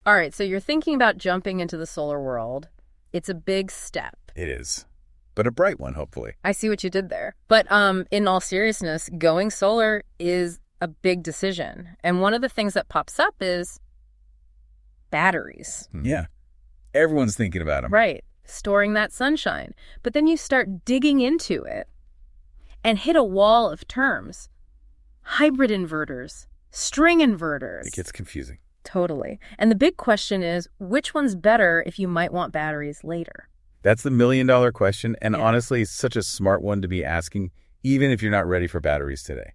All right, so you're thinking about jumping into the solar world. It's a big step. It is. But a bright one, hopefully. I see what you did there. But in all seriousness, going solar is a big decision. And one of the things that pops up is batteries. Yeah. Everyone's thinking about them. Right. Storing that sunshine. But then you start digging into it and hit a wall of terms. Hybrid inverters, string inverters. It gets confusing. Totally. And the big question is, which one's better if you might want batteries later? That's the $1,000,000 question, and honestly, it's such a smart one to be asking, even if you're not ready for batteries today.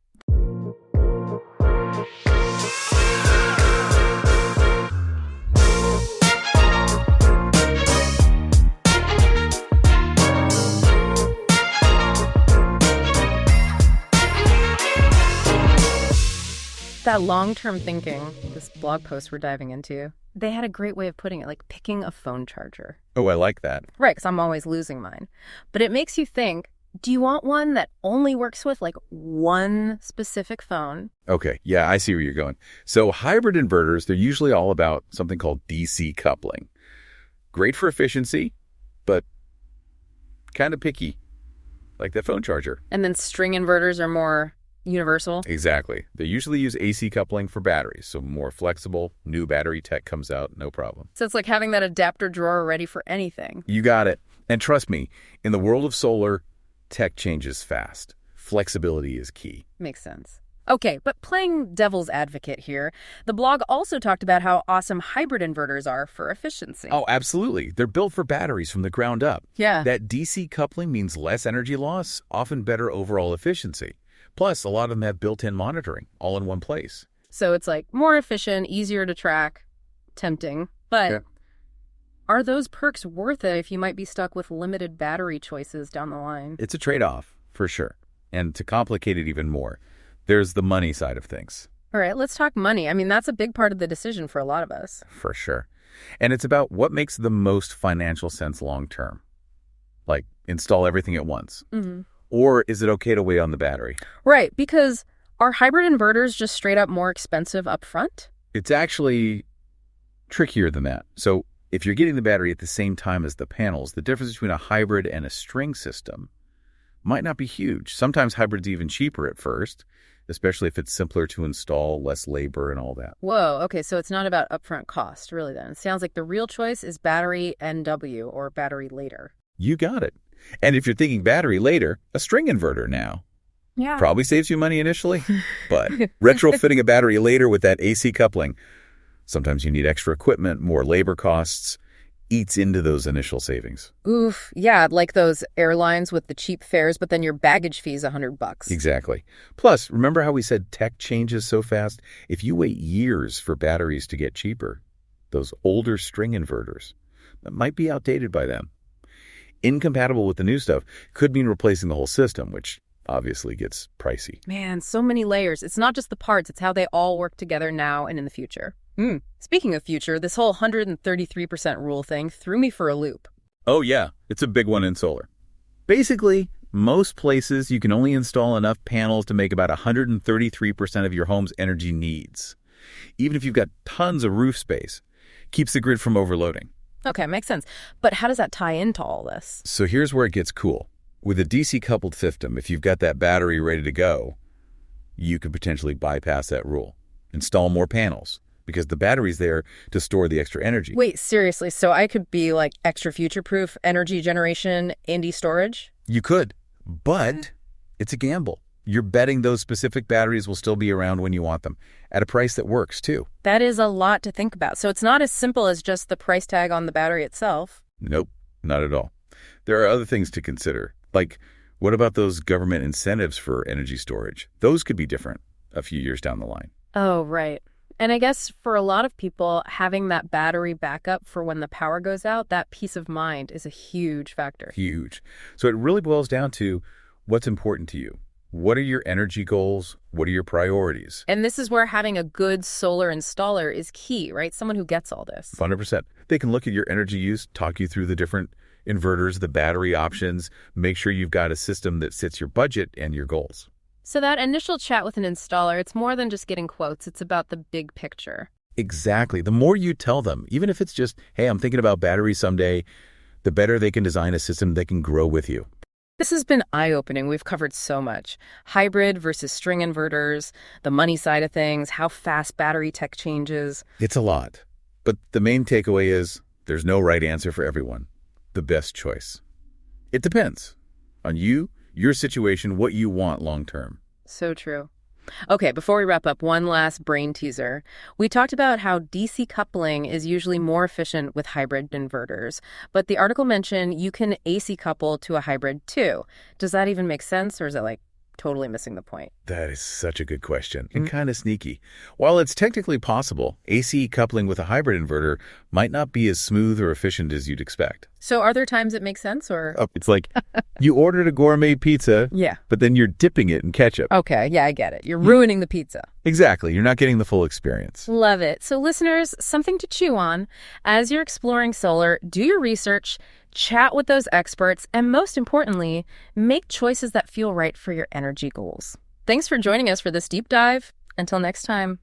That long-term thinking, this blog post we're diving into, they had a great way of putting it, like picking a phone charger. Oh, I like that. Right, because I'm always losing mine. But it makes you think, do you want one that only works with like one specific phone? Okay, yeah, I see where you're going. So hybrid inverters, they're usually all about something called DC coupling. Great for efficiency, but kind of picky, like that phone charger. And then string inverters are more universal? Exactly. They usually use AC coupling for batteries, so more flexible. New battery tech comes out, no problem. So it's like having that adapter drawer ready for anything. You got it. And trust me, in the world of solar, tech changes fast. Flexibility is key. Makes sense. Okay, but playing devil's advocate here, the blog also talked about how awesome hybrid inverters are for efficiency. Oh, absolutely. They're built for batteries from the ground up. Yeah. That DC coupling means less energy loss, often better overall efficiency. Plus, a lot of them have built-in monitoring, all in one place. So it's like more efficient, easier to track, tempting. But are those perks worth it if you might be stuck with limited battery choices down the line? It's a trade-off, for sure. And to complicate it even more, there's the money side of things. All right, let's talk money. I mean, that's a big part of the decision for a lot of us. For sure. And it's about what makes the most financial sense long-term. Like, install everything at once. Mm-hmm. Or is it okay to wait on the battery? Right, because are hybrid inverters just straight up more expensive up front? It's actually trickier than that. So if you're getting the battery at the same time as the panels, the difference between a hybrid and a string system might not be huge. Sometimes hybrid's even cheaper at first, especially if it's simpler to install, less labor and all that. Whoa, okay, so it's not about upfront cost, really then. It sounds like the real choice is battery NW, or battery later. You got it. And if you're thinking battery later, a string inverter now. Yeah. Probably saves you money initially, but retrofitting a battery later with that AC coupling, sometimes you need extra equipment, more labor costs, eats into those initial savings. Oof, yeah, like those airlines with the cheap fares, but then your baggage fee is $100. Exactly. Plus, remember how we said tech changes so fast? If you wait years for batteries to get cheaper, those older string inverters that might be outdated by then. Incompatible with the new stuff could mean replacing the whole system, which obviously gets pricey. Man, so many layers. It's not just the parts, it's how they all work together now and in the future. Speaking of future, this whole 133% rule thing threw me for a loop. Oh yeah, it's a big one in solar. Basically, most places you can only install enough panels to make about 133% of your home's energy needs. Even if you've got tons of roof space, keeps the grid from overloading. Okay, makes sense. But how does that tie into all this? So here's where it gets cool. With a DC-coupled system, if you've got that battery ready to go, you could potentially bypass that rule. Install more panels, because the battery's there to store the extra energy. Wait, seriously, so I could be like extra future-proof energy generation and storage? You could, but it's a gamble. You're betting those specific batteries will still be around when you want them, at a price that works, too. That is a lot to think about. So it's not as simple as just the price tag on the battery itself. Nope, not at all. There are other things to consider, like what about those government incentives for energy storage? Those could be different a few years down the line. Oh, right. And I guess for a lot of people, having that battery backup for when the power goes out, that peace of mind is a huge factor. Huge. So it really boils down to what's important to you. What are your energy goals? What are your priorities? And this is where having a good solar installer is key, right? Someone who gets all this. 100%. They can look at your energy use, talk you through the different inverters, the battery options, make sure you've got a system that fits your budget and your goals. So that initial chat with an installer, it's more than just getting quotes. It's about the big picture. Exactly. The more you tell them, even if it's just, hey, I'm thinking about batteries someday, the better they can design a system that can grow with you. This has been eye-opening. We've covered so much. Hybrid versus string inverters, the money side of things, how fast battery tech changes. It's a lot. But the main takeaway is there's no right answer for everyone. The best choice. It depends on you, your situation, what you want long term. So true. Okay, before we wrap up, one last brain teaser. We talked about how DC coupling is usually more efficient with hybrid inverters, but the article mentioned you can AC couple to a hybrid too. Does that even make sense, or is it like totally missing the point? That is such a good question and kind of sneaky. While it's technically possible, AC coupling with a hybrid inverter might not be as smooth or efficient as you'd expect. So are there times it makes sense, or? It's like you ordered a gourmet pizza, Yeah. but then you're dipping it in ketchup. Okay, yeah, I get it. You're ruining the pizza. Exactly. You're not getting the full experience. Love it. So listeners, something to chew on. As you're exploring solar, do your research, chat with those experts, and most importantly, make choices that feel right for your energy goals. Thanks for joining us for this deep dive. Until next time.